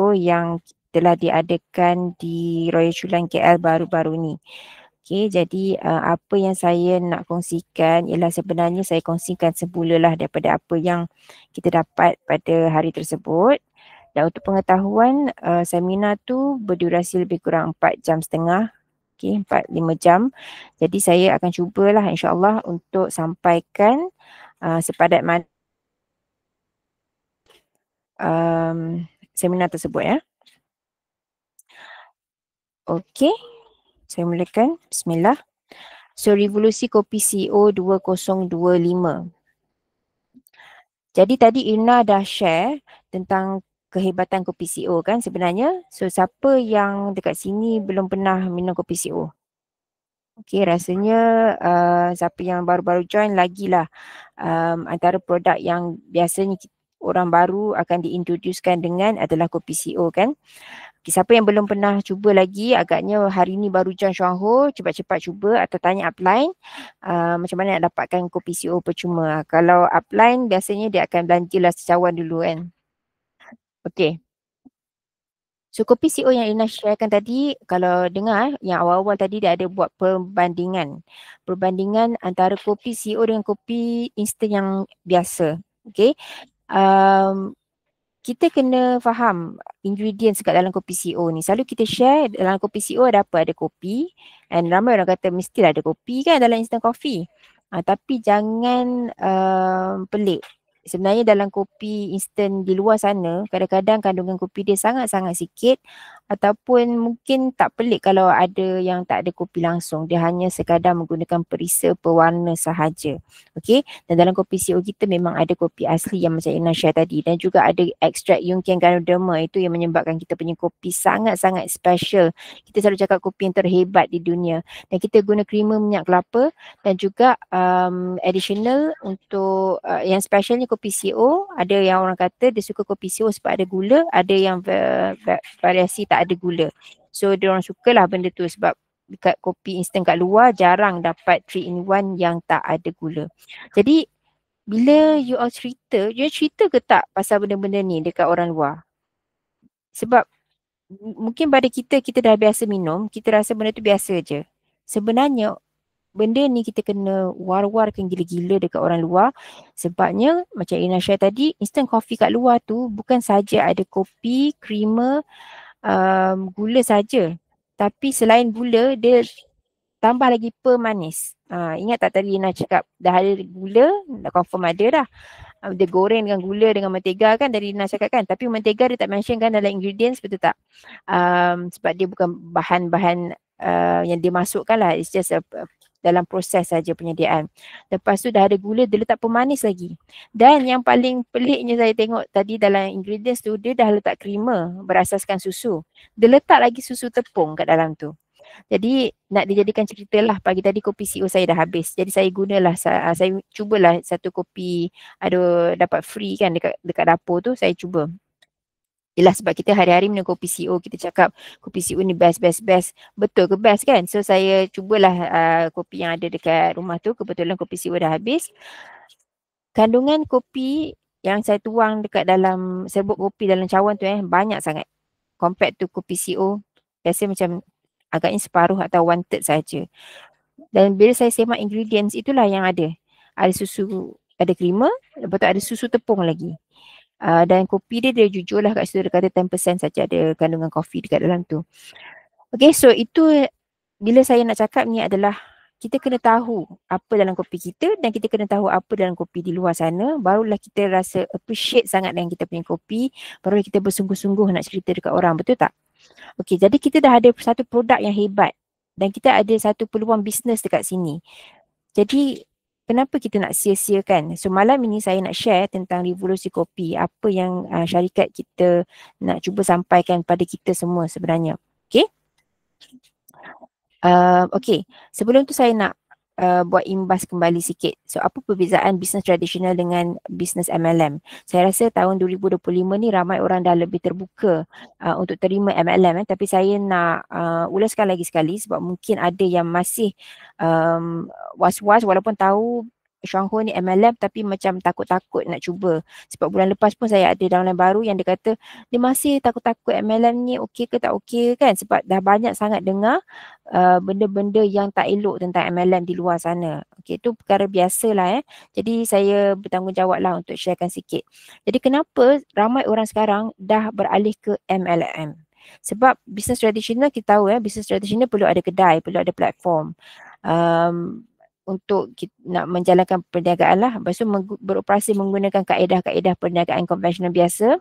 PCO yang telah diadakan di Royal Chulan KL baru-baru ni. Okay, jadi apa yang saya nak kongsikan ialah sebenarnya saya kongsikan semulalah daripada apa yang kita dapat pada hari tersebut. Dan untuk pengetahuan, seminar tu berdurasi lebih kurang 4.5 jam. Okay, 4-5 jam. Jadi saya akan cubalah insyaAllah untuk sampaikan sepadat mana seminar tersebut ya. Okey, saya mulakan. Bismillah. So, Revolusi Kopi CEO 2025. Jadi tadi Irna dah share tentang kehebatan kopi CEO kan sebenarnya. So, siapa yang dekat sini belum pernah minum kopi CEO? Okey, rasanya siapa yang baru-baru join lagilah antara produk yang biasanya orang baru akan diintroducekan dengan adalah kopi CEO kan. Okay, siapa yang belum pernah cuba lagi, agaknya hari ni baru join Syuanghur, cepat-cepat cuba atau tanya upline macam mana nak dapatkan kopi CO percuma. Kalau upline biasanya dia akan belanjalah secawan dulu kan. Okay. So kopi CO yang Ina sharekan tadi, kalau dengar yang awal-awal tadi dia ada buat perbandingan. Perbandingan antara kopi CO dengan kopi instant yang biasa. Okay. Kita kena faham ingredients kat dalam kopi CO ni. Selalu kita share dalam kopi CO ada apa? Ada kopi. And ramai orang kata mestilah ada kopi kan dalam instant coffee. Tapi jangan pelik. Sebenarnya dalam kopi instant di luar sana, kadang-kadang kandungan kopi dia sangat-sangat sikit ataupun mungkin tak pelik kalau ada yang tak ada kopi langsung. Dia hanya sekadar menggunakan perisa pewarna sahaja. Okey, dan dalam kopi CO kita memang ada kopi asli yang macam Ina share tadi dan juga ada ekstrak Yunqian Ganoderma itu yang menyebabkan kita punya kopi sangat-sangat special. Kita selalu cakap kopi yang terhebat di dunia dan kita guna creamer minyak kelapa dan juga additional untuk yang specialnya kopi CO. Ada yang orang kata dia suka kopi CO sebab ada gula, ada yang variasi tak ada gula. So dia orang sukalah benda tu sebab dekat kopi instant kat luar jarang dapat 3-in-1 yang tak ada gula. Jadi bila you all cerita ke tak pasal benda-benda ni dekat orang luar? Sebab mungkin pada kita dah biasa minum, kita rasa benda tu biasa je. Sebenarnya benda ni kita kena war-warkan gila-gila dekat orang luar sebabnya macam Ina share tadi, instant coffee kat luar tu bukan saja ada kopi, creamer, gula saja. Tapi selain gula, dia tambah lagi pemanis. Ingat tak tadi Ina cakap dah ada gula, dah confirm ada dah. Dia goreng dengan gula dengan mentega kan tadi Ina cakap kan. Tapi mentega dia tak mention kan dalam ingredients, betul tak? Sebab dia bukan bahan-bahan yang dia masukkan lah. It's just dalam proses saja penyediaan. Lepas tu dah ada gula, dia letak pemanis lagi. Dan yang paling peliknya saya tengok tadi dalam ingredients tu, dia dah letak creamer berasaskan susu. Dia letak lagi susu tepung kat dalam tu. Jadi nak dijadikan cerita lah, pagi tadi kopi CO saya dah habis. Jadi saya gunalah, saya cubalah satu kopi ada dapat free kan dekat dapur tu, saya cuba. Yelah sebab kita hari-hari minum kopi CO, kita cakap kopi CO ni best. Betul ke best kan? So saya cubalah kopi yang ada dekat rumah tu, kebetulan kopi CO dah habis. Kandungan kopi yang saya tuang dekat dalam serbuk kopi dalam cawan tu banyak sangat. Compared to kopi CO, biasa macam agaknya separuh atau 1/3 saja. Dan bila saya semak ingredients itulah yang ada. Ada susu, ada creamer, lepas tu ada susu tepung lagi. Dan kopi dia jujur lah kat situ dia kata 10% saja ada kandungan kopi dekat dalam tu. Okay, so itu bila saya nak cakap ni adalah kita kena tahu apa dalam kopi kita dan kita kena tahu apa dalam kopi di luar sana. Barulah kita rasa appreciate sangat dengan kita punya kopi. Barulah kita bersungguh-sungguh nak cerita dekat orang, betul tak? Okay, jadi kita dah ada satu produk yang hebat dan kita ada satu peluang bisnes dekat sini. Jadi kenapa kita nak sia-siakan? So malam ini saya nak share tentang revolusi kopi. Apa yang syarikat kita nak cuba sampaikan pada kita semua sebenarnya. Okay? Okay, sebelum tu saya nak buat imbas kembali sikit. So apa perbezaan bisnes tradisional dengan bisnes MLM? Saya rasa tahun 2025 ni ramai orang dah lebih terbuka untuk terima MLM tapi saya nak ulaskan lagi sekali sebab mungkin ada yang masih was-was walaupun tahu Shangho ni MLM tapi macam takut-takut nak cuba. Sebab bulan lepas pun saya ada downline baru yang dia kata dia masih takut-takut MLM ni okey ke tak okey kan, sebab dah banyak sangat dengar benda-benda yang tak elok tentang MLM di luar sana. Okey, itu perkara biasalah Jadi saya bertanggungjawab lah untuk sharekan sikit. Jadi kenapa ramai orang sekarang dah beralih ke MLM? Sebab bisnes tradisional kita tahu bisnes tradisional perlu ada kedai, perlu ada platform. Untuk nak menjalankan perniagaan lah. Lepas tu beroperasi menggunakan kaedah-kaedah perniagaan konvensional biasa.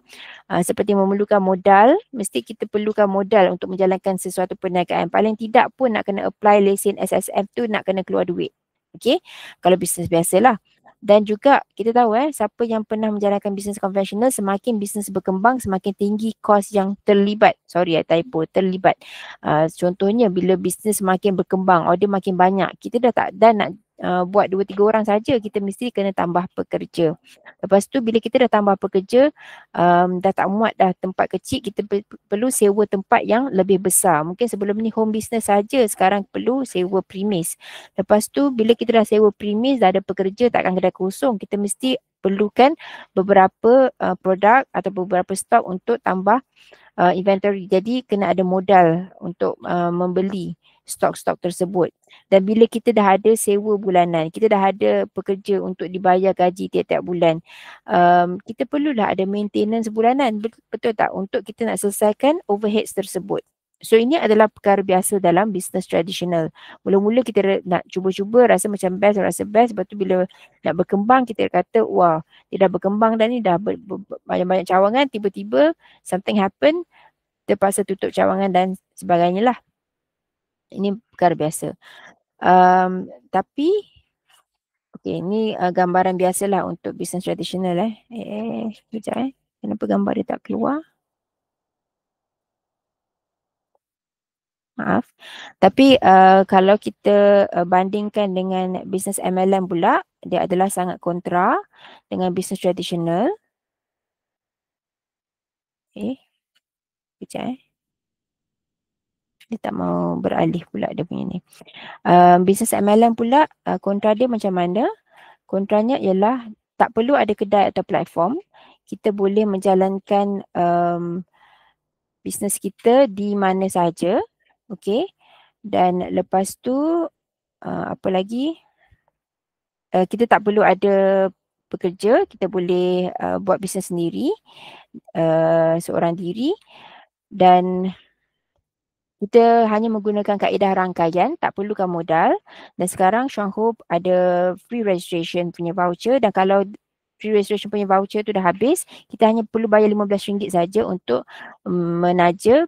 Seperti memerlukan modal, mesti kita perlukan modal untuk menjalankan sesuatu perniagaan. Paling tidak pun nak kena apply lesen SSM tu nak kena keluar duit. Okay, kalau bisnes biasalah. Dan juga kita tahu siapa yang pernah menjalankan bisnes konvensional, semakin bisnes berkembang, semakin tinggi kos yang terlibat. Sorry typo, terlibat. Contohnya bila bisnes semakin berkembang, order makin banyak, kita dah nak buat 2-3 orang saja, kita mesti kena tambah pekerja. Lepas tu bila kita dah tambah pekerja, dah tak muat dah tempat kecil, kita perlu sewa tempat yang lebih besar. Mungkin sebelum ni home business saja, sekarang perlu sewa premise. Lepas tu bila kita dah sewa premise, dah ada pekerja, takkan kedai kosong, kita mesti perlukan beberapa produk atau beberapa stok untuk tambah inventory. Jadi kena ada modal untuk membeli stok-stok tersebut. Dan bila kita dah ada sewa bulanan, kita dah ada pekerja untuk dibayar gaji tiap-tiap bulan, kita perlulah ada maintenance bulanan, betul tak? Untuk kita nak selesaikan overheads tersebut. So ini adalah perkara biasa dalam bisnes tradisional. Mula-mula kita nak cuba-cuba, rasa macam best, rasa best. Lepas tu bila nak berkembang, kita kata wah, dia dah berkembang dah ni, dah banyak-banyak cawangan, tiba-tiba something happen, terpaksa tutup cawangan dan sebagainya lah. Ini perkara biasa. Tapi okey, ni gambaran biasalah untuk bisnes tradisional sekejap Kenapa gambar dia tak keluar? Maaf. Tapi kalau kita bandingkan dengan bisnes MLM pula, dia adalah sangat kontra dengan bisnes tradisional. Sekejap Dia tak mau beralih pula dia punya ni. Bisnes MLM pula, kontra dia macam mana? Kontranya ialah tak perlu ada kedai atau platform. Kita boleh menjalankan bisnes kita di mana saja. Okey. Dan lepas tu apa lagi? Kita tak perlu ada pekerja, kita boleh buat bisnes sendiri, seorang diri, dan kita hanya menggunakan kaedah rangkaian, tak perlukan modal. Dan sekarang Shangho ada free registration punya voucher, dan kalau free registration punya voucher tu dah habis, kita hanya perlu bayar RM15 saja untuk menaja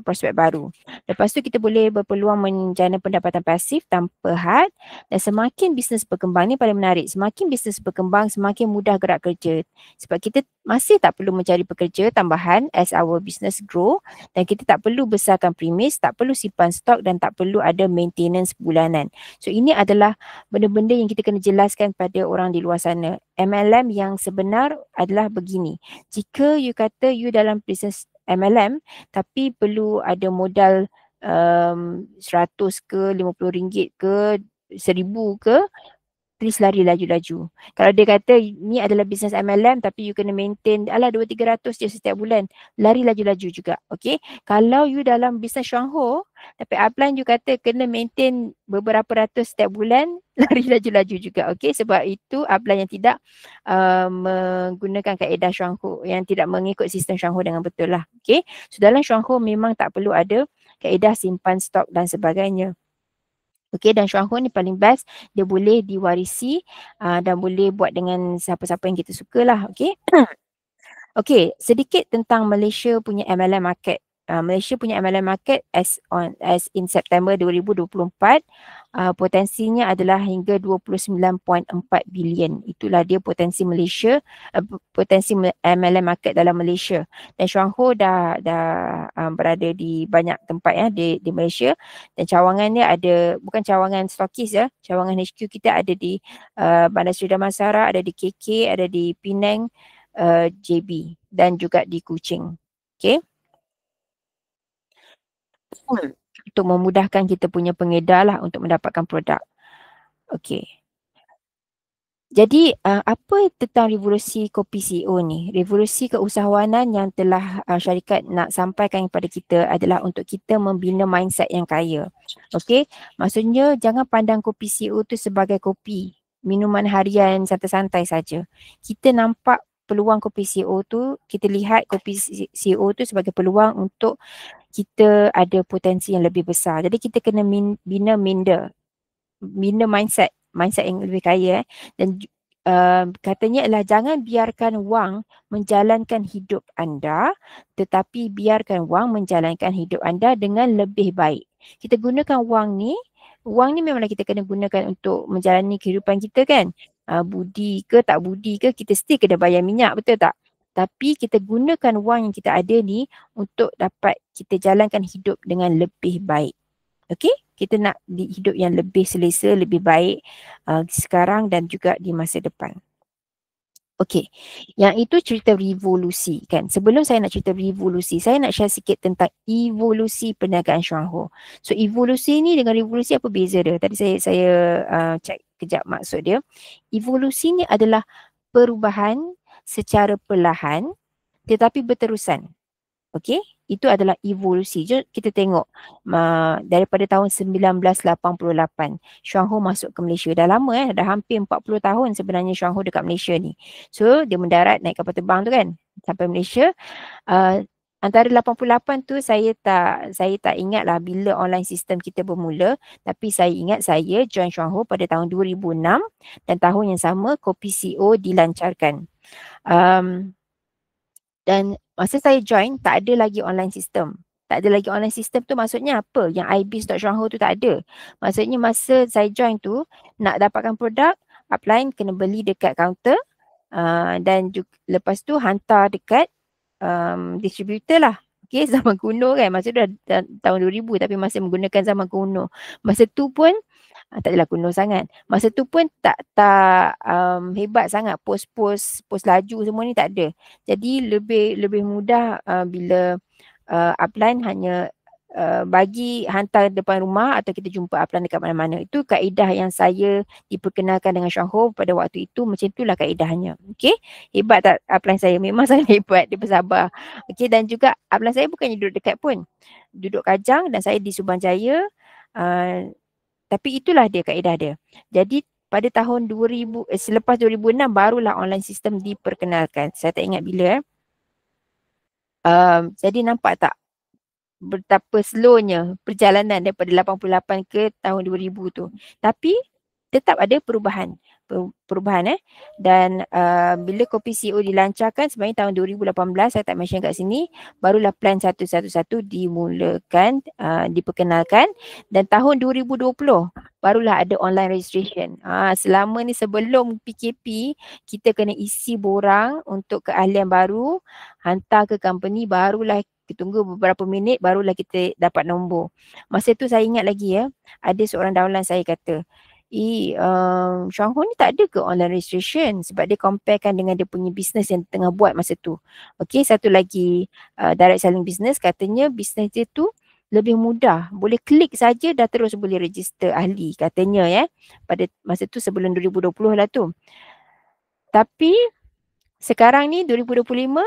prospek baru. Lepas tu kita boleh berpeluang menjana pendapatan pasif tanpa had, dan semakin bisnes berkembang, ni paling menarik, semakin bisnes berkembang semakin mudah gerak kerja, sebab kita masih tak perlu mencari pekerja tambahan as our business grow, dan kita tak perlu besarkan premise, tak perlu simpan stok, dan tak perlu ada maintenance bulanan. So ini adalah benda-benda yang kita kena jelaskan pada orang di luar sana. MLM yang sebenar adalah begini. Jika you kata you dalam bisnes MLM tapi perlu ada modal 100 ke, RM50 ke, RM1000 ke, please lari laju-laju. Kalau dia kata ni adalah bisnes MLM tapi you kena maintain 200-300 je setiap bulan, lari laju-laju juga. Okay. Kalau you dalam bisnes Shangho tapi upline you kata kena maintain beberapa ratus setiap bulan, lari laju-laju juga. Okay. Sebab itu upline yang tidak menggunakan kaedah Shangho, yang tidak mengikut sistem Shangho dengan betul lah. Okay. So dalam Shangho memang tak perlu ada kaedah simpan stok dan sebagainya. Okey, dan Shangho ni paling best, dia boleh diwarisi dan boleh buat dengan siapa-siapa yang kita suka lah. Okey. Okey, sedikit tentang Malaysia punya MLM market. Malaysia punya MLM market as in September 2024, potensinya adalah hingga 29.4 bilion. Itulah dia potensi Malaysia, potensi MLM market dalam Malaysia. Dan Shangho dah berada di banyak tempat di Malaysia, dan cawangannya ada, bukan cawangan stokis cawangan HQ kita ada di Bandar Seri Damansara, ada di KK, ada di Penang, JB, dan juga di Kuching. Okay. Untuk memudahkan kita punya pengedar lah untuk mendapatkan produk. Okay. Jadi apa tentang revolusi kopi CEO ni? Revolusi keusahawanan yang telah syarikat nak sampaikan kepada kita adalah untuk kita membina mindset yang kaya. Okey, maksudnya jangan pandang kopi CEO tu sebagai kopi, minuman harian santai-santai saja. Kita nampak peluang kopi CEO tu, kita lihat kopi CEO tu sebagai peluang untuk kita ada potensi yang lebih besar. Jadi kita kena bina mindset yang lebih kaya dan katanya adalah jangan biarkan wang menjalankan hidup anda, tetapi biarkan wang menjalankan hidup anda dengan lebih baik. Kita gunakan wang ni memanglah kita kena gunakan untuk menjalani kehidupan kita kan. Budi ke tak budi ke, kita still kena bayar minyak, betul tak? Tapi kita gunakan wang yang kita ada ni untuk dapat kita jalankan hidup dengan lebih baik. Okey, kita nak hidup yang lebih selesa, lebih baik sekarang dan juga di masa depan. Okey, yang itu cerita revolusi kan. Sebelum saya nak cerita revolusi, saya nak share sikit tentang evolusi perniagaan Chuang Ho. So evolusi ni dengan revolusi apa beza dia? Tadi saya check kejap maksud dia. Evolusi ni adalah perubahan secara perlahan tetapi berterusan. Okey, itu adalah evolusi. Jom kita tengok daripada tahun 1988 Chuang Ho masuk ke Malaysia. Dah lama dah hampir 40 tahun sebenarnya Chuang Ho dekat Malaysia ni. So dia mendarat naik kapal terbang tu kan sampai Malaysia. Antara 88 tu saya tak ingat lah bila online system kita bermula, tapi saya ingat saya join Chuang Ho pada tahun 2006 dan tahun yang sama Kopi CEO dilancarkan. Dan masa saya join, tak ada lagi online system. Tak ada lagi online system tu maksudnya apa? Yang ibis.chuangho tu tak ada. Maksudnya masa saya join tu, nak dapatkan produk, upline kena beli dekat kaunter dan lepas tu hantar dekat distributor lah. Okay, zaman kuno kan. Masa tu dah tahun 2000 tapi masih menggunakan zaman kuno. Masa tu pun tak adalah kuno sangat. Masa tu pun tak hebat sangat pos laju semua ni tak ada. Jadi lebih mudah bila upline hanya bagi hantar depan rumah atau kita jumpa upline dekat mana-mana. Itu kaedah yang saya diperkenalkan dengan Chuang Ho pada waktu itu, macam itulah kaedahnya. Okey. Hebat tak upline saya? Memang sangat hebat, dia bersabar. Okey, dan juga upline saya bukannya duduk dekat pun. Duduk Kajang dan saya di Subang Jaya. Tapi itulah dia kaedah dia. Jadi pada tahun 2000, selepas 2006 barulah online system diperkenalkan. Saya tak ingat bila. Jadi nampak tak betapa slownya perjalanan daripada 88 ke tahun 2000 tu. Tapi tetap ada perubahan. Dan bila Kopi CEO dilancarkan sebenarnya tahun 2018, saya tak mention kat sini, barulah plan 111 dimulakan, diperkenalkan dan tahun 2020 barulah ada online registration. Selama ni sebelum PKP, kita kena isi borang untuk keahlian baru, hantar ke company, barulah kita tunggu beberapa minit barulah kita dapat nombor. Masa tu saya ingat lagi ada seorang downline saya kata, Chuang Ho ni tak ada ke online registration, sebab dia comparekan dengan dia punya business yang tengah buat masa tu. Okey, satu lagi direct selling business, katanya business dia tu lebih mudah. Boleh klik saja dah terus boleh register ahli katanya pada masa tu sebelum 2020 lah tu. Tapi sekarang ni 2025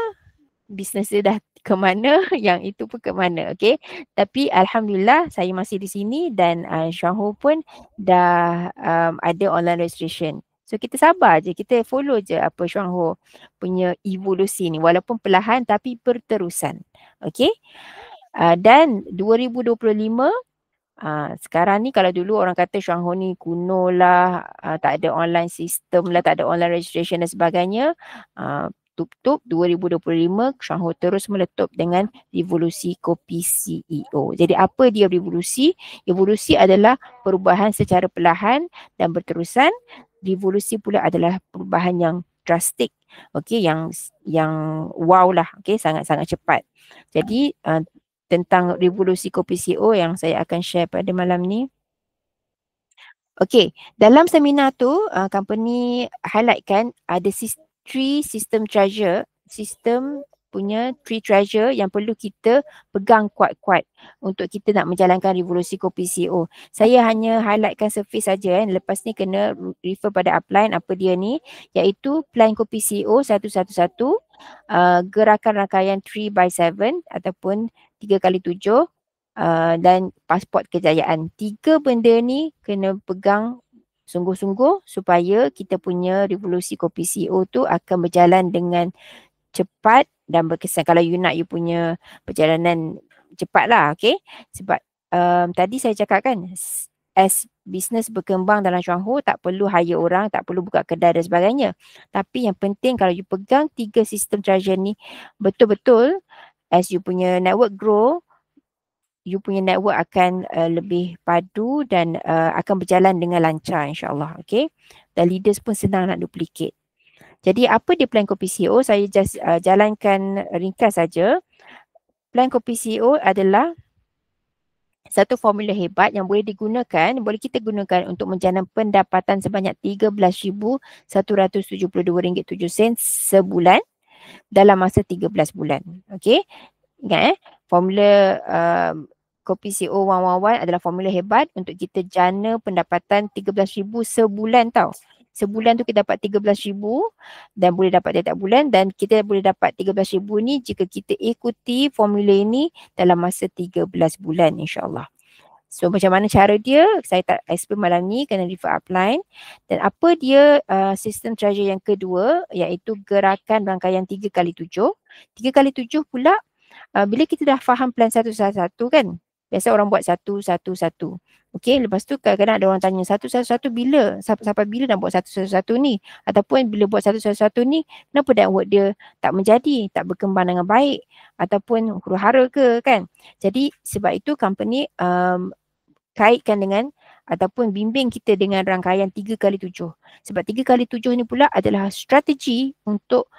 bisnes dia dah ke mana, yang itu pun ke mana, okey. Tapi alhamdulillah saya masih di sini dan Chuang Ho pun dah ada online registration. So kita sabar je, kita follow je apa Chuang Ho punya evolusi ni walaupun perlahan tapi berterusan. Okey. Dan 2025 sekarang ni kalau dulu orang kata Chuang Ho ni kuno lah, tak ada online system lah, tak ada online registration dan sebagainya. Tup-tup 2025 Chuang Ho terus meletup dengan revolusi kopi CEO. Jadi apa dia revolusi? Evolusi adalah perubahan secara perlahan dan berterusan. Revolusi pula adalah perubahan yang drastik. Okey, yang wow lah, okey, sangat-sangat cepat. Jadi tentang revolusi kopi CEO yang saya akan share pada malam ni. Okey, dalam seminar tu company highlightkan ada 3 system treasure, sistem punya 3 treasure yang perlu kita pegang kuat-kuat untuk kita nak menjalankan revolusi kopi CO. Saya hanya highlightkan surface saja lepas ni kena refer pada upline apa dia ni, iaitu plan kopi CO 111, gerakan rangkaian 3x7 ataupun 3x7, dan pasport kejayaan. 3 benda ni kena pegang sungguh-sungguh supaya kita punya revolusi kopi CEO tu akan berjalan dengan cepat dan berkesan. Kalau you nak you punya perjalanan cepat lah, okay? Sebab tadi saya cakap kan, as business berkembang dalam Syangho, tak perlu hire orang, tak perlu buka kedai dan sebagainya. Tapi yang penting kalau you pegang 3 sistem treasure ni betul-betul, as you punya network grow, you punya network akan lebih padu dan akan berjalan dengan lancar insyaAllah. Okay. Dan leaders pun senang nak duplicate. Jadi apa dia plan kopi CEO? Saya just jalankan ringkas saja. Plan kopi CEO adalah satu formula hebat yang boleh kita gunakan untuk menjana pendapatan sebanyak RM13,172.07 sebulan dalam masa 13 bulan. Okay. Ingat formula kopi CO 111 adalah formula hebat untuk kita jana pendapatan 13,000 sebulan tau. Sebulan tu kita dapat 13,000 dan boleh dapat tiap-tiap bulan, dan kita boleh dapat 13,000 ni jika kita ikuti formula ini dalam masa 13 bulan insyaAllah. So macam mana cara dia, saya tak explain malam ni, kena refer upline. Dan apa dia sistem treasure yang kedua, iaitu gerakan rangkaian 3x7. 3x7 pula, bila kita dah faham plan satu-satu kan, biasa orang buat satu-satu-satu. Okey, lepas tu kadang-kadang ada orang tanya satu-satu-satu bila? Sampai bila nak buat satu-satu-satu ni? Ataupun bila buat satu-satu-satu ni, kenapa network dia tak menjadi, tak berkembang dengan baik? Ataupun huru-hara ke kan? Jadi sebab itu company kaitkan dengan ataupun bimbing kita dengan rangkaian 3x7. Sebab 3x7 ni pula adalah strategi untuk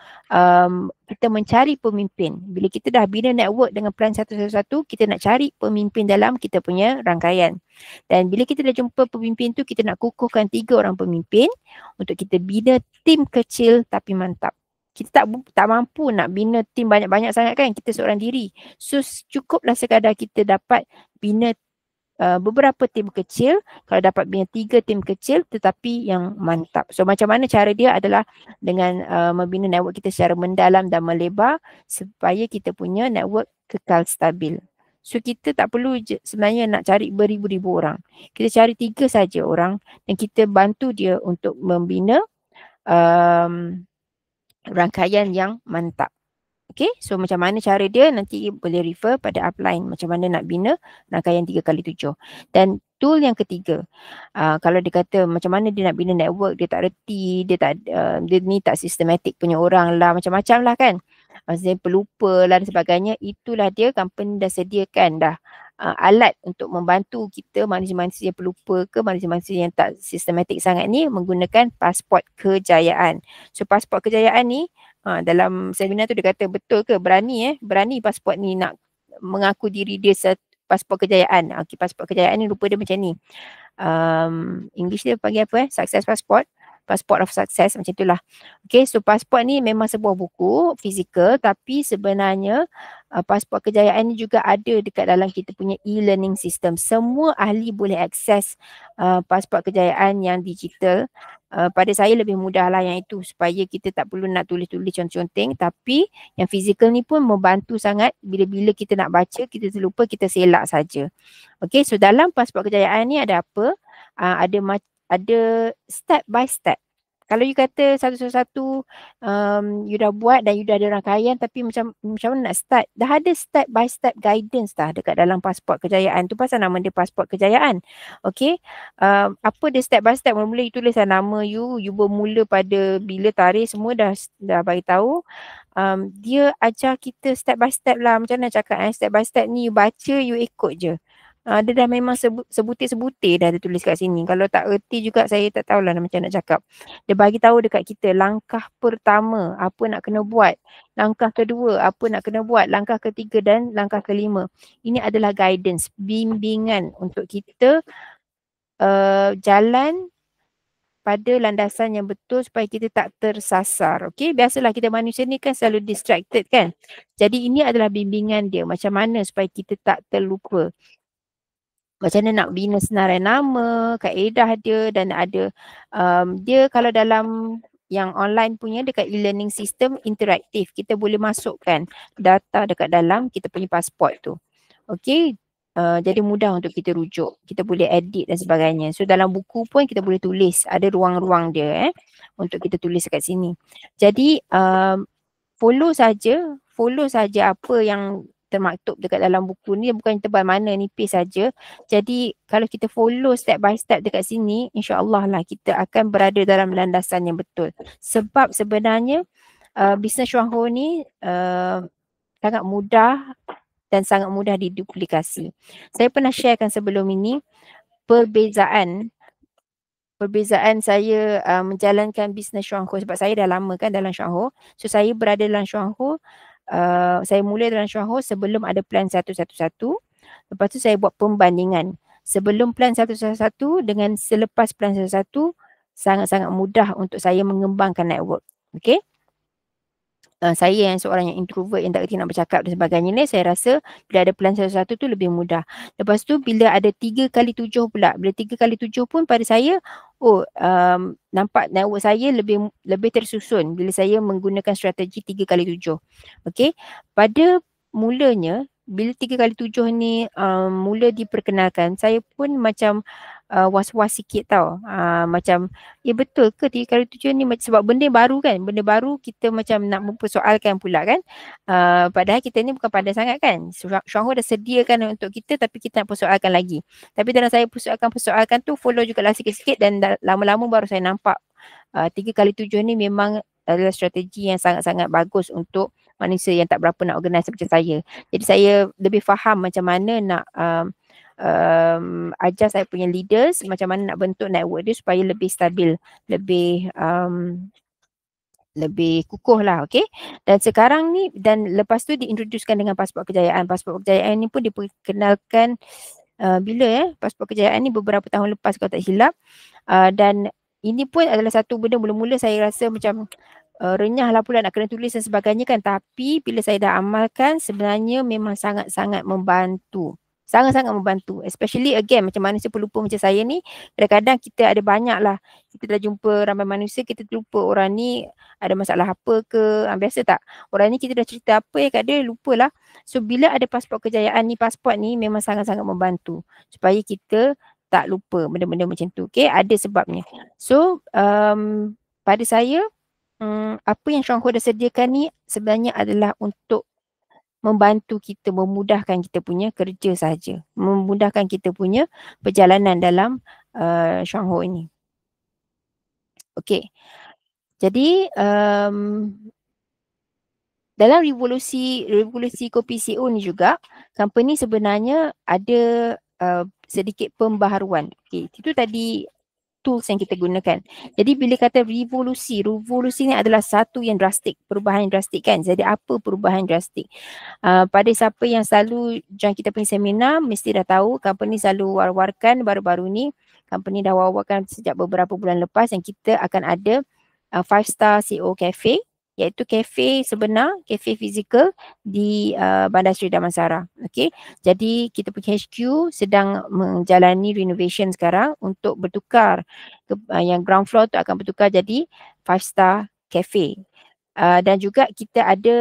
kita mencari pemimpin. Bila kita dah bina network dengan plan satu-satu, kita nak cari pemimpin dalam kita punya rangkaian. Dan bila kita dah jumpa pemimpin tu, kita nak kukuhkan 3 orang pemimpin untuk kita bina tim kecil tapi mantap. Kita tak mampu nak bina tim banyak-banyak sangat kan, kita seorang diri. So cukuplah sekadar kita dapat bina beberapa tim kecil. Kalau dapat bina 3 tim kecil tetapi yang mantap. So macam mana cara dia adalah dengan membina network kita secara mendalam dan melebar supaya kita punya network kekal stabil. So kita tak perlu sebenarnya nak cari beribu-ribu orang. Kita cari 3 saja orang dan kita bantu dia untuk membina rangkaian yang mantap. Okay, so macam mana cara dia nanti boleh refer pada upline macam mana nak bina rangkaian 3x7. Dan tool yang ketiga, kalau dia kata macam mana dia nak bina network, dia tak reti, dia ni tak sistematik punya orang lah, macam-macam lah kan. Maksudnya pelupa lah dan sebagainya, itulah dia company dah sediakan dah alat untuk membantu kita manusia-manusia yang pelupa ke manusia-manusia yang tak sistematik sangat ni menggunakan pasport kejayaan. So pasport kejayaan ni dalam seminar tu dia kata betul ke berani pasport ni nak mengaku diri dia pasport kejayaan. Okay, pasport kejayaan ni rupa dia macam ni. English dia panggil apa success passport. Passport of Success macam itulah. Okay, so pasport ni memang sebuah buku fizikal, tapi sebenarnya pasport kejayaan ni juga ada dekat dalam kita punya e-learning system. Semua ahli boleh akses pasport kejayaan yang digital. Pada saya lebih mudah lah yang itu supaya kita tak perlu nak tulis-tulis conteng-conteng, tapi yang fizikal ni pun membantu sangat bila-bila kita nak baca, kita terlupa, kita selak saja. Okay, so dalam pasport kejayaan ni ada apa? Ada step by step. Kalau you kata satu-satu you dah buat dan you dah ada rangkaian, tapi macam mana nak start? Dah ada step by step guidance dah dekat dalam pasport kejayaan tu, pasal nama dia pasport kejayaan. Okay, apa dia step by step? Mula-mula you tulislah nama you bermula pada bila, tarikh, semua dah bagi tahu. Dia ajar kita step by step lah. Macam mana cakap step by step ni you baca, you ikut je. Dia dah memang sebutir-sebutir dah dia tulis kat sini. Kalau tak erti juga saya tak tahulah macam nak cakap. Dia bagi tahu dekat kita langkah pertama apa nak kena buat, langkah kedua apa nak kena buat, langkah ketiga dan langkah kelima. Ini adalah guidance, bimbingan untuk kita jalan pada landasan yang betul supaya kita tak tersasar. Okey, biasalah kita manusia ni kan selalu distracted kan. Jadi ini adalah bimbingan dia macam mana supaya kita tak terlupa. Macam mana nak bina senarai nama, kaedah dia dan ada dia kalau dalam yang online punya dekat e-learning system interaktif. Kita boleh masukkan data dekat dalam kita punya pasport tu. Okey, jadi mudah untuk kita rujuk. Kita boleh edit dan sebagainya. So dalam buku pun kita boleh tulis, ada ruang-ruang dia untuk kita tulis dekat sini. Jadi follow saja apa yang termaktub dekat dalam buku ni, bukan tebal mana, nipis saja. Jadi kalau kita follow step by step dekat sini, insya-Allah lah kita akan berada dalam landasan yang betul. Sebab sebenarnya bisnes Chuang Ho ni sangat mudah dan sangat mudah diduplikasi. Saya pernah sharekan sebelum ini perbezaan saya menjalankan bisnes Chuang Ho sebab saya dah lama kan dalam Chuang Ho. So saya berada dalam Chuang Ho, saya mula dalam Chuang Ho sebelum ada plan 111. Lepas tu saya buat pembandingan. Sebelum plan 111 dengan selepas plan 111 sangat-sangat mudah untuk saya mengembangkan network. Okay. Saya yang seorang yang introvert yang tak kerti nak bercakap dan sebagainya ni, saya rasa bila ada plan 111 tu lebih mudah. Lepas tu bila ada 3x7 pula, bila 3x7 pun pada saya, nampak network saya lebih tersusun bila saya menggunakan strategi 3x7. Okay, pada mulanya bila 3x7 ni mula diperkenalkan, saya pun macam was-was sikit tau. Macam betul ke 3x7 ni, sebab benda baru kan, benda baru kita macam nak mempersoalkan pula kan. Padahal kita ni bukan pandai sangat kan. Chuang Ho dah sediakan untuk kita tapi kita nak persoalkan lagi. Tapi dalam saya persoalkan tu, follow jugalah sikit-sikit dan lama-lama baru saya nampak 3x7 ni memang adalah strategi yang sangat-sangat bagus untuk manusia yang tak berapa nak organize macam saya. Jadi saya lebih faham macam mana nak ajar saya punya leaders macam mana nak bentuk network dia supaya lebih stabil, lebih kukuh lah, okay. Dan sekarang ni, dan lepas tu diintroducekan dengan pasport kejayaan. Pasport kejayaan ni pun diperkenalkan bila pasport kejayaan ni beberapa tahun lepas kalau tak silap. Dan ini pun adalah satu benda mula-mula saya rasa macam renyah lah pula nak kena tulis dan sebagainya kan. Tapi bila saya dah amalkan, sebenarnya memang sangat-sangat membantu. Sangat-sangat membantu. Especially again macam manusia pelupa macam saya ni, kadang-kadang kita ada banyak lah. Kita dah jumpa ramai manusia, kita terlupa orang ni ada masalah apa ke. Biasa tak? Orang ni kita dah cerita apa kat dia, lupalah. So bila ada pasport kejayaan ni, pasport ni memang sangat-sangat membantu. Supaya kita tak lupa benda-benda macam tu. Okay, ada sebabnya. So pada saya, apa yang Chuang Ho dah sediakan ni sebenarnya adalah untuk membantu kita, memudahkan kita punya kerja saja, memudahkan kita punya perjalanan dalam Chuang Ho ini. Okey. Jadi dalam revolusi kopi CO ni juga, company sebenarnya ada sedikit pembaharuan. Okey, itu tadi tools yang kita gunakan. Jadi bila kata revolusi ni adalah satu yang drastik, perubahan yang drastik kan. Jadi apa perubahan drastik? Pada siapa yang selalu join kita punya seminar, mesti dah tahu company selalu war-warkan baru-baru ni. Company dah war-warkan sejak beberapa bulan lepas yang kita akan ada 5-star CO Cafe, iaitu kafe sebenar, kafe fizikal di Bandar Seri Damansara. Okay. Jadi kita punya HQ sedang menjalani renovation sekarang untuk bertukar yang ground floor tu akan bertukar jadi 5-star cafe. Dan juga kita ada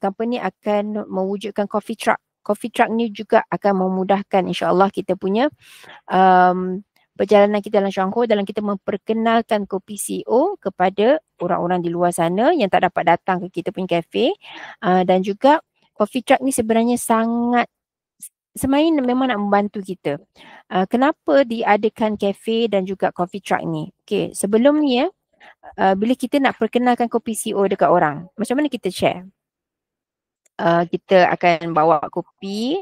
company akan mewujudkan coffee truck. Coffee truck ni juga akan memudahkan insya-Allah kita punya perjalanan kita dalam Chuang Ho dalam kita memperkenalkan kopi CO kepada orang-orang di luar sana yang tak dapat datang ke kita punya kafe. Dan juga coffee truck ni sebenarnya sebenarnya memang nak membantu kita. Kenapa diadakan kafe dan juga coffee truck ni? Okay, sebelum ni bila kita nak perkenalkan kopi CO dekat orang, macam mana kita share? Kita akan bawa kopi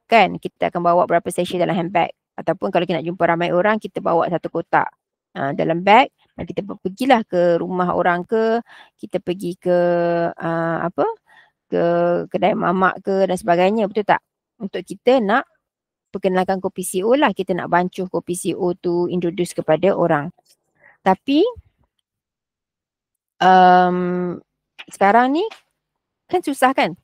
kan, kita akan bawa berapa sachet dalam handbag. Ataupun kalau kita nak jumpa ramai orang, kita bawa satu kotak dalam bag dan kita pergilah ke rumah orang ke, kita pergi ke ke kedai mamak ke dan sebagainya, betul tak? Untuk kita nak perkenalkan kopi CO lah, kita nak bancuh kopi CO tu, introduce kepada orang. Tapi sekarang ni kan susah kan?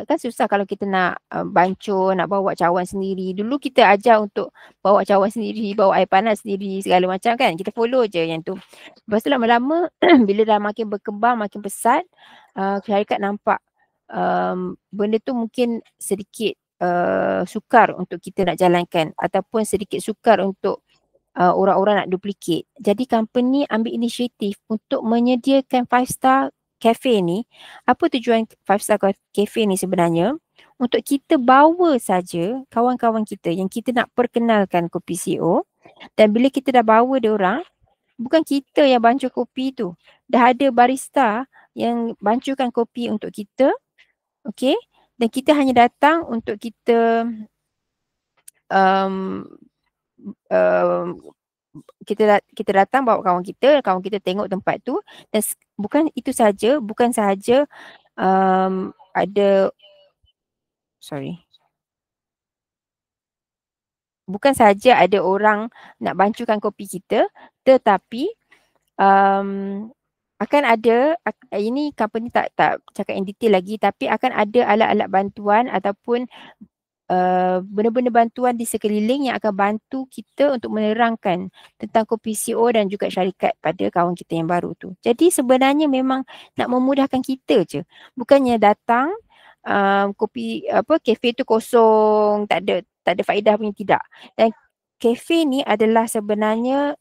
Kan susah kalau kita nak bancuh, nak bawa cawan sendiri. Dulu kita ajar untuk bawa cawan sendiri, bawa air panas sendiri, segala macam kan. Kita follow je yang tu. Lepas tu lama-lama bila dah makin berkembang, makin pesat, syarikat nampak benda tu mungkin sedikit sukar untuk kita nak jalankan ataupun sedikit sukar untuk orang-orang nak duplicate. Jadi company ambil inisiatif untuk menyediakan 5-star cafe ni. Apa tujuan 5-star cafe ni sebenarnya? Untuk kita bawa saja kawan-kawan kita yang kita nak perkenalkan kopi CO, dan bila kita dah bawa dia orang, bukan kita yang bancuh kopi tu. Dah ada barista yang bancuhkan kopi untuk kita. Okay? Dan kita hanya datang untuk kita um, um, kita datang bawa kawan kita tengok tempat tu, dan bukan itu saja, bukan sahaja ada bukan saja ada orang nak bancuhkan kopi kita, tetapi akan ada, ini company tak cakap in detail lagi, tapi akan ada alat-alat bantuan ataupun benda-benda bantuan di sekeliling yang akan bantu kita untuk menerangkan tentang kopi CO dan juga syarikat pada kawan kita yang baru tu. Jadi sebenarnya memang nak memudahkan kita je. Bukannya datang kopi kafe tu kosong, tak ada faedah punya, tidak. Dan kafe ni adalah sebenarnya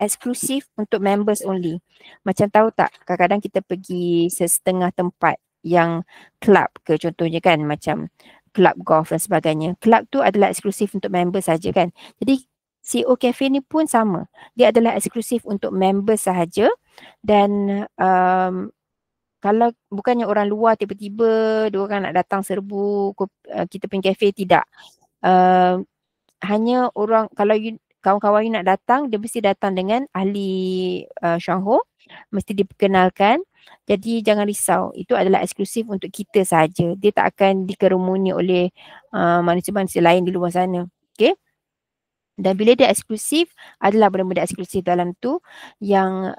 eksklusif untuk members only. Macam tahu tak, kadang-kadang kita pergi setengah tempat yang club ke contohnya kan, macam club golf dan sebagainya. Club tu adalah eksklusif untuk member saja kan. Jadi CO Cafe ni pun sama. Dia adalah eksklusif untuk member sahaja, dan kalau bukannya orang luar tiba-tiba dia orang nak datang serbu kita punya cafe, tidak. Hanya orang, kalau kawan-kawan you nak datang, dia mesti datang dengan ahli Shangho, mesti diperkenalkan. Jadi jangan risau, itu adalah eksklusif untuk kita sahaja. Dia tak akan dikerumuni oleh manusia-manusia lain di luar sana. Okay? Dan bila dia eksklusif, adalah benda-benda eksklusif dalam tu yang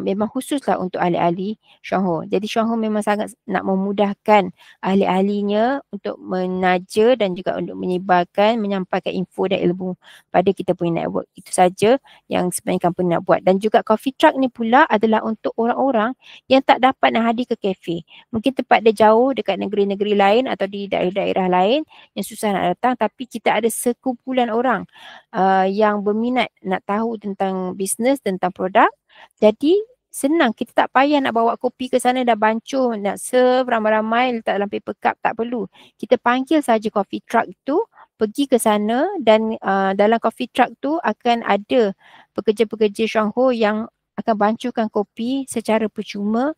memang khususlah untuk ahli-ahli Shangho. Jadi Shangho memang sangat nak memudahkan ahli-ahlinya untuk menaja dan juga untuk menyebarkan, menyampaikan info dan ilmu pada kita punya network. Itu saja yang sebenarnya company nak buat. Dan juga coffee truck ni pula adalah untuk orang-orang yang tak dapat nak hadir ke kafe. Mungkin tempat dia jauh dekat negeri-negeri lain atau di daerah-daerah lain yang susah nak datang, tapi kita ada sekumpulan orang yang berminat nak tahu tentang bisnes, tentang produk. Jadi senang, kita tak payah nak bawa kopi ke sana dah bancuh, nak serve ramai-ramai letak dalam paper cup, tak perlu. Kita panggil saja coffee truck tu, pergi ke sana, dan dalam coffee truck tu akan ada pekerja-pekerja Shangho yang akan bancuhkan kopi secara percuma.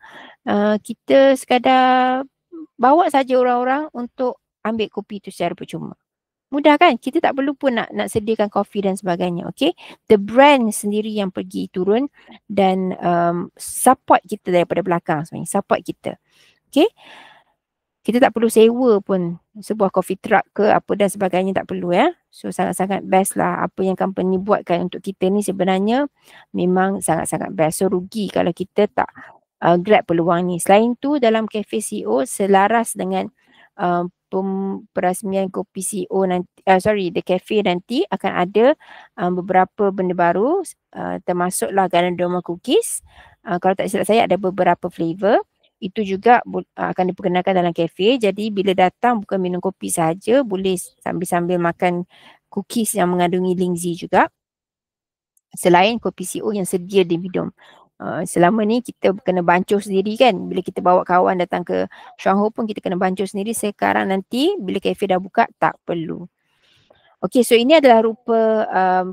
Kita sekadar bawa saja orang-orang untuk ambil kopi tu secara percuma. Mudah kan? Kita tak perlu pun nak sediakan kopi dan sebagainya. Okay? The brand sendiri yang pergi turun dan support kita daripada belakang sebenarnya. Support kita. Okay? Kita tak perlu sewa pun sebuah coffee truck ke apa dan sebagainya, tak perlu ya. So sangat-sangat best lah apa yang company buatkan untuk kita ni, sebenarnya memang sangat-sangat best. So rugi kalau kita tak grab peluang ni. Selain tu dalam cafe CO selaras dengan perasmian kopi CO nanti, the cafe nanti akan ada beberapa benda baru, termasuklah Gandoma cookies. Kalau tak silap saya ada beberapa flavor. Itu juga akan diperkenalkan dalam kafe. Jadi bila datang bukan minum kopi saja, boleh sambil-sambil makan cookies yang mengandungi lingzi juga. Selain kopi CO yang sedia diminum. Selama ni kita kena bancuh sendiri kan. Bila kita bawa kawan datang ke Shangho pun kita kena bancuh sendiri. Sekarang nanti bila kafe dah buka, tak perlu. Okay, so ini adalah rupa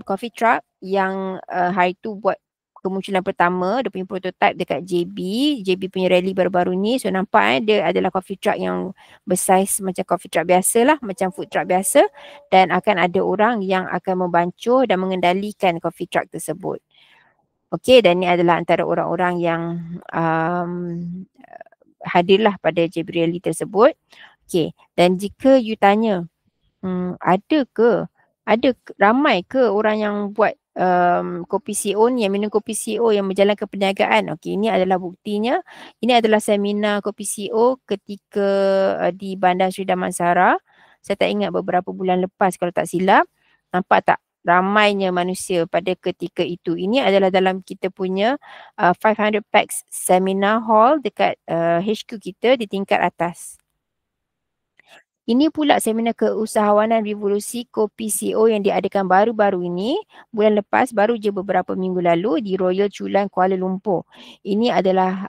coffee truck yang hari tu buat kemunculan pertama, dia punya prototype dekat JB punya rally baru-baru ni. So nampak dia adalah coffee truck yang bersaiz macam coffee truck biasa lah, macam food truck biasa, dan akan ada orang yang akan membancuh dan mengendalikan coffee truck tersebut. Okay, dan ni adalah antara orang-orang yang hadirlah pada JB rally tersebut. Okay, dan jika you tanya, ada ramai ke orang yang buat kopi CO ni, yang minum kopi CO yang menjalankan perniagaan. Okey, ini adalah buktinya. Ini adalah seminar kopi CO ketika di Bandar Sri Damansara. Saya tak ingat beberapa bulan lepas kalau tak silap. Nampak tak ramainya manusia pada ketika itu. Ini adalah dalam kita punya 500 Pax seminar hall dekat HQ kita di tingkat atas. Ini pula seminar keusahawanan revolusi kopi CO yang diadakan baru-baru ini, bulan lepas, baru je beberapa minggu lalu di Royal Chulan Kuala Lumpur. Ini adalah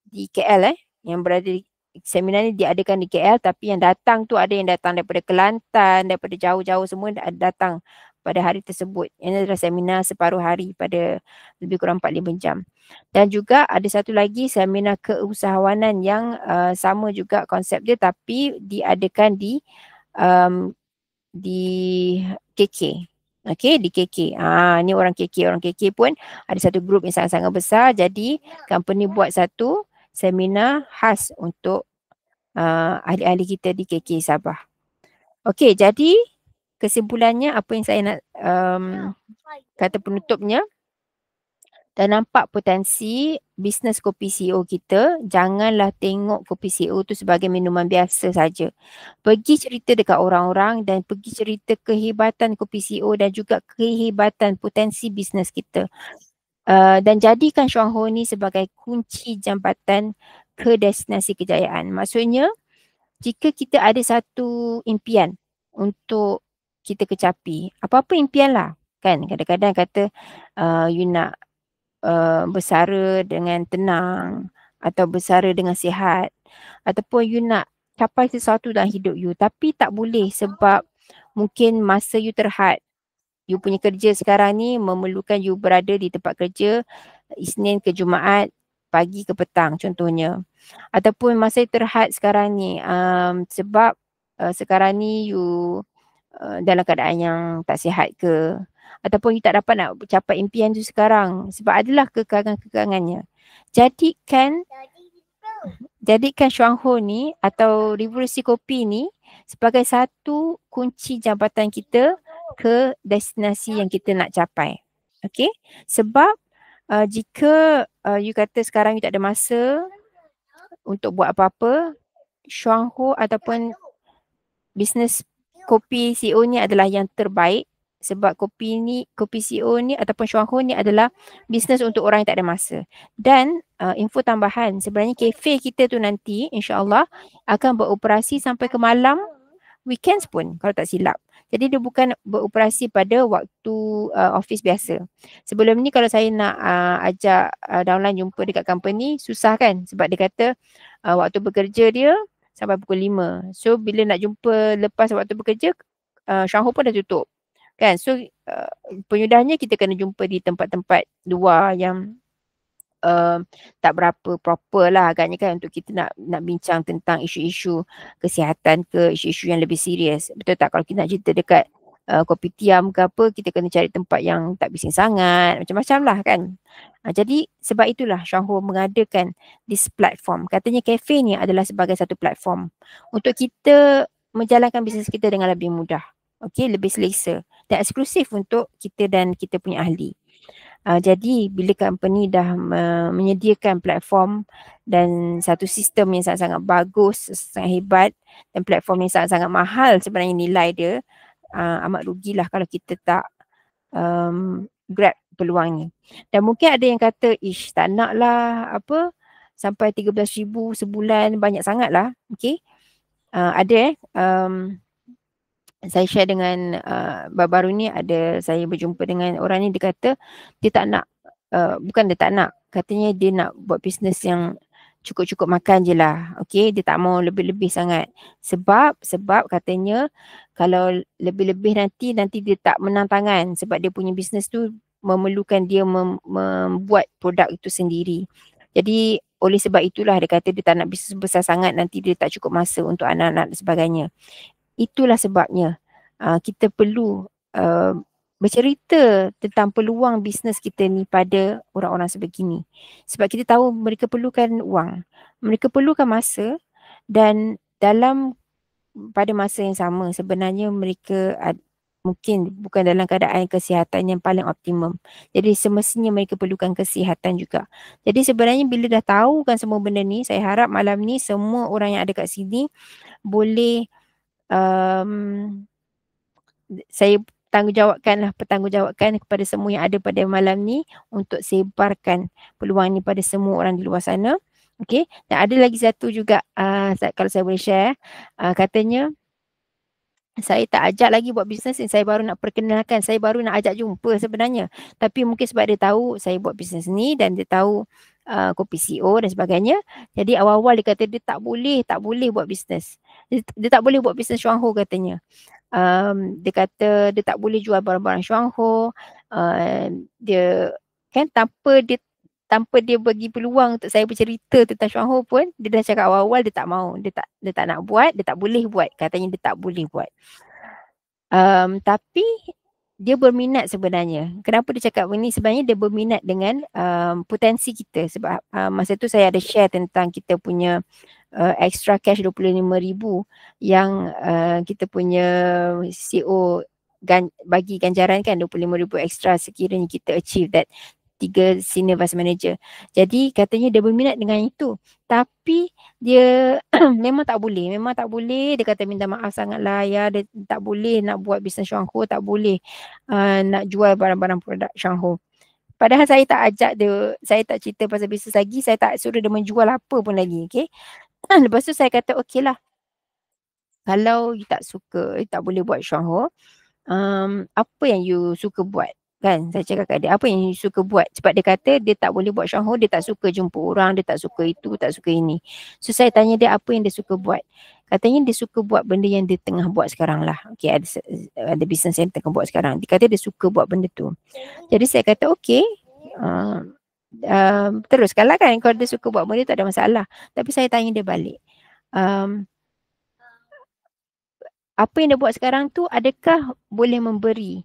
di KL yang berada di seminar ni diadakan di KL, tapi yang datang tu ada yang datang daripada Kelantan, daripada jauh-jauh semua datang pada hari tersebut. Ini adalah seminar separuh hari pada lebih kurang 4-5 jam. Dan juga ada satu lagi seminar keusahawanan yang sama juga konsep dia, tapi diadakan di KK. Okey, di KK. Ni orang KK. Orang KK pun ada satu grup yang sangat-sangat besar. Jadi company buat satu seminar khas untuk ahli-ahli kita di KK Sabah. Okey, jadi kesimpulannya apa yang saya nak kata penutupnya, dan nampak potensi bisnes kopi CO kita, janganlah tengok kopi CO tu sebagai minuman biasa saja. Pergi cerita dekat orang-orang dan pergi cerita kehebatan kopi CO dan juga kehebatan potensi bisnes kita. Dan jadikan Chuang Ho ni sebagai kunci jambatan ke destinasi kejayaan. Maksudnya, jika kita ada satu impian untuk kita kecapi, apa-apa impian lah, kan? Kadang-kadang kata you nak bersara dengan tenang atau bersara dengan sihat, ataupun you nak capai sesuatu dalam hidup you, tapi tak boleh sebab mungkin masa you terhad. You punya kerja sekarang ni memerlukan you berada di tempat kerja Isnin ke Jumaat, pagi ke petang contohnya. Ataupun masa you terhad sekarang ni sebab sekarang ni you dalam keadaan yang tak sihat ke, ataupun you tak dapat nak capai impian tu sekarang sebab adalah kekangan-kekangannya. Jadikan Chuang Ho ni atau revolusi kopi ni sebagai satu kunci jambatan kita ke destinasi yang kita nak capai. Okay? Sebab jika you kata sekarang you tak ada masa untuk buat apa-apa, Chuang Ho ataupun bisnes kopi CO ni adalah yang terbaik, sebab kopi CO ni ataupun Chuang Ho ni adalah bisnes untuk orang yang tak ada masa. Dan info tambahan, sebenarnya kafe kita tu nanti insya-Allah akan beroperasi sampai ke malam, weekends pun kalau tak silap. Jadi dia bukan beroperasi pada waktu office biasa. Sebelum ni kalau saya nak ajak downline jumpa dekat company, susah kan, sebab dia kata waktu bekerja dia sampai pukul 5. So bila nak jumpa lepas waktu bekerja, Chuang Ho pun dah tutup. Kan? So penyudahnya kita kena jumpa di tempat-tempat luar yang tak berapa proper lah agaknya kan, untuk kita nak bincang tentang isu-isu kesihatan ke isu-isu yang lebih serius. Betul tak? Kalau kita nak cerita dekat kopitiam ke apa, kita kena cari tempat yang tak bising sangat, macam-macam lah kan. Jadi sebab itulah Chuang Ho mengadakan this platform. Katanya kafe ni adalah sebagai satu platform untuk kita menjalankan bisnes kita dengan lebih mudah. Okay, lebih selesa dan eksklusif untuk kita dan kita punya ahli. Jadi bila company dah menyediakan platform dan satu sistem yang sangat-sangat bagus, sangat hebat, dan platform yang sangat-sangat mahal sebenarnya nilai dia, amat rugilah kalau kita tak grab peluang ni. Dan mungkin ada yang kata, ish tak nak lah apa sampai 13,000 sebulan, banyak sangat lah. Okay. Ada saya share dengan baru-baru ni, ada saya berjumpa dengan orang ni, dia kata dia tak nak, bukan dia tak nak, katanya dia nak buat bisnes yang cukup-cukup makan je lah. Okay, dia tak mau lebih-lebih sangat. Sebab katanya kalau lebih-lebih nanti dia tak menang tangan, sebab dia punya bisnes tu memerlukan dia membuat produk itu sendiri. Jadi oleh sebab itulah dia kata dia tak nak bisnes besar sangat, nanti dia tak cukup masa untuk anak-anak dan sebagainya. Itulah sebabnya kita perlu bercerita tentang peluang bisnes kita ni pada orang-orang sebegini. Sebab kita tahu mereka perlukan wang, mereka perlukan masa, dan pada masa yang sama sebenarnya mereka mungkin bukan dalam keadaan kesihatan yang paling optimum. Jadi semestinya mereka perlukan kesihatan juga. Jadi sebenarnya bila dah tahu kan semua benda ni, saya harap malam ni semua orang yang ada kat sini boleh um, saya pertanggungjawabkan kepada semua yang ada pada malam ni untuk sebarkan peluang ni pada semua orang di luar sana. Okey, dan ada lagi satu juga kalau saya boleh share, katanya saya tak ajak lagi buat bisnes ni, saya baru nak perkenalkan, saya baru nak ajak jumpa sebenarnya. Tapi mungkin sebab dia tahu saya buat bisnes ni dan dia tahu kopi CO dan sebagainya. Jadi awal-awal dia kata dia tak boleh buat bisnes. Dia tak boleh buat bisnes Chuang Ho katanya. Dia kata dia tak boleh jual barang-barang Chuang Ho. Dia kan tanpa dia bagi peluang untuk saya bercerita tentang Chuang Ho pun, dia dah cakap awal-awal dia tak mau, dia tak nak buat, dia tak boleh buat, katanya dia tak boleh buat. Tapi dia berminat sebenarnya. Kenapa dia cakap begini? Sebenarnya dia berminat dengan potensi kita sebab masa tu saya ada share tentang kita punya extra cash 25,000 yang kita punya CEO bagi ganjaran kan 25,000 extra sekiranya kita achieve that 3 senior vice manager. Jadi katanya dia berminat dengan itu. Tapi dia memang tak boleh. Dia kata minta maaf sangatlah ya, dia tak boleh nak buat bisnes Chuang Ho, tak boleh nak jual barang-barang produk Chuang Ho. Padahal saya tak ajak dia, saya tak cerita pasal bisnes lagi, saya tak suruh dia menjual apa pun lagi, okay. Lepas tu saya kata okey lah, kalau you tak suka, you tak boleh buat Chuang Ho, apa yang you suka buat? Kan saya cakap kat dia, apa yang you suka buat? Sebab dia kata dia tak boleh buat Chuang Ho, dia tak suka jumpa orang, dia tak suka itu, tak suka ini. So saya tanya dia apa yang dia suka buat. Katanya dia suka buat benda yang dia tengah buat sekarang lah. Okay, ada bisnes yang tengah buat sekarang. Dia kata dia suka buat benda tu. Jadi saya kata okey, teruskanlah kan, kalau dia suka buat benda tu tak ada masalah. Tapi saya tanya dia balik, apa yang dia buat sekarang tu adakah boleh memberi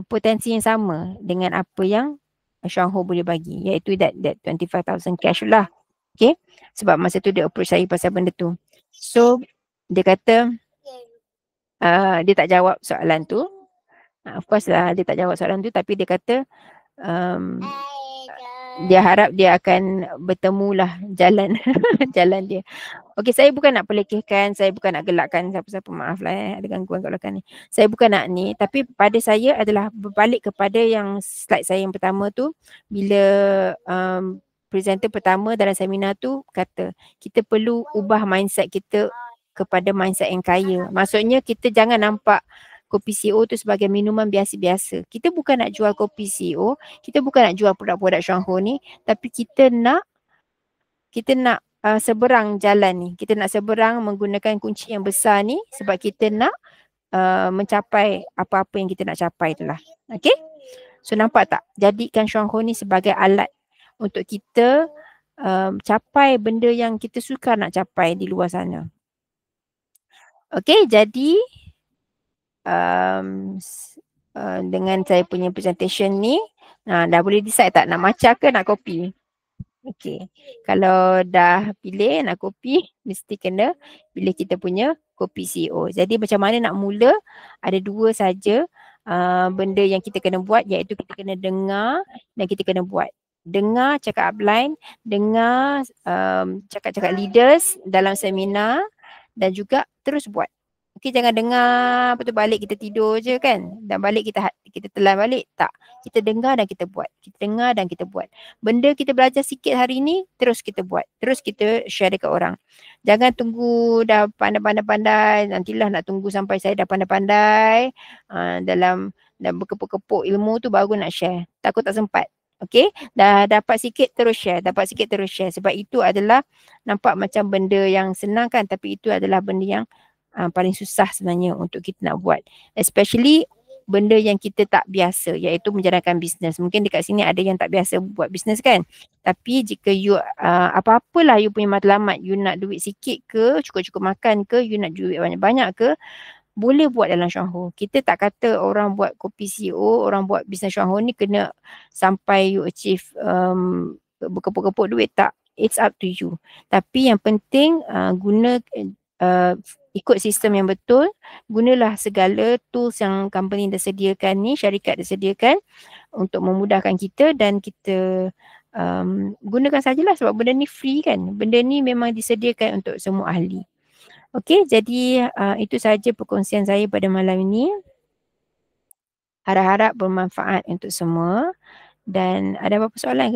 potensi yang sama dengan apa yang Chuang Ho boleh bagi, iaitu that 25,000 cash lah. Okay, sebab masa tu dia approach saya pasal benda tu. So dia kata dia tak jawab soalan tu. Of course lah dia tak jawab soalan tu, tapi dia kata dia harap dia akan bertemulah jalan jalan dia. Okey, saya bukan nak pelekehkan, saya bukan nak gelakkan siapa-siapa, maaf lah ada gangguan kat belakang ni. Saya bukan nak ni, tapi pada saya adalah berbalik kepada yang slide saya yang pertama tu, bila presenter pertama dalam seminar tu kata kita perlu ubah mindset kita kepada mindset yang kaya. Maksudnya kita jangan nampak kopi CO tu sebagai minuman biasa-biasa. Kita bukan nak jual kopi CO, kita bukan nak jual produk-produk Chuang Ho ni, tapi kita nak seberang jalan ni. Kita nak seberang menggunakan kunci yang besar ni sebab kita nak mencapai apa-apa yang kita nak capai tu lah. Okay? So nampak tak? Jadikan Chuang Ho ni sebagai alat untuk kita capai benda yang kita suka nak capai di luar sana. Okay, jadi dengan saya punya presentation ni, dah boleh decide tak nak matcha ke nak kopi? Okay, kalau dah pilih nak kopi, mesti kena pilih kita punya kopi CEO. Jadi macam mana nak mula? Ada dua saja benda yang kita kena buat, iaitu kita kena dengar dan kita kena buat. Dengar cakap upline, dengar cakap-cakap leaders dalam seminar dan juga terus buat. Okay, jangan dengar lepas tu balik kita tidur je kan. Dan balik kita telan balik. Tak. Kita dengar dan kita buat. Kita dengar dan kita buat. Benda kita belajar sikit hari ni, terus kita buat. Terus kita share dekat orang. Jangan tunggu dah pandai-pandai. Nantilah nak tunggu sampai saya dah pandai-pandai. Dalam berkepuk-kepuk ilmu tu baru nak share. Takut tak sempat. Okay, dah dapat sikit terus share. Dapat sikit terus share. Sebab itu adalah nampak macam benda yang senang kan. Tapi itu adalah benda yang paling susah sebenarnya untuk kita nak buat, especially benda yang kita tak biasa, iaitu menjalankan bisnes. Mungkin dekat sini ada yang tak biasa buat bisnes kan, tapi jika you apa-apalah you punya matlamat, you nak duit sikit ke, cukup-cukup makan ke, you nak duit banyak-banyak ke, boleh buat dalam Chuang Ho. Kita tak kata orang buat kopi CEO, orang buat bisnes Chuang Ho ni kena sampai you achieve berkepuk-kepuk duit, tak. It's up to you. Tapi yang penting guna ikut sistem yang betul, gunalah segala tools yang company dah sediakan ni, syarikat dah sediakan untuk memudahkan kita, dan kita gunakan sajalah sebab benda ni free kan. Benda ni memang disediakan untuk semua ahli. Okey, jadi itu sahaja perkongsian saya pada malam ini. Harap-harap bermanfaat untuk semua, dan ada apa-apa soalan ke?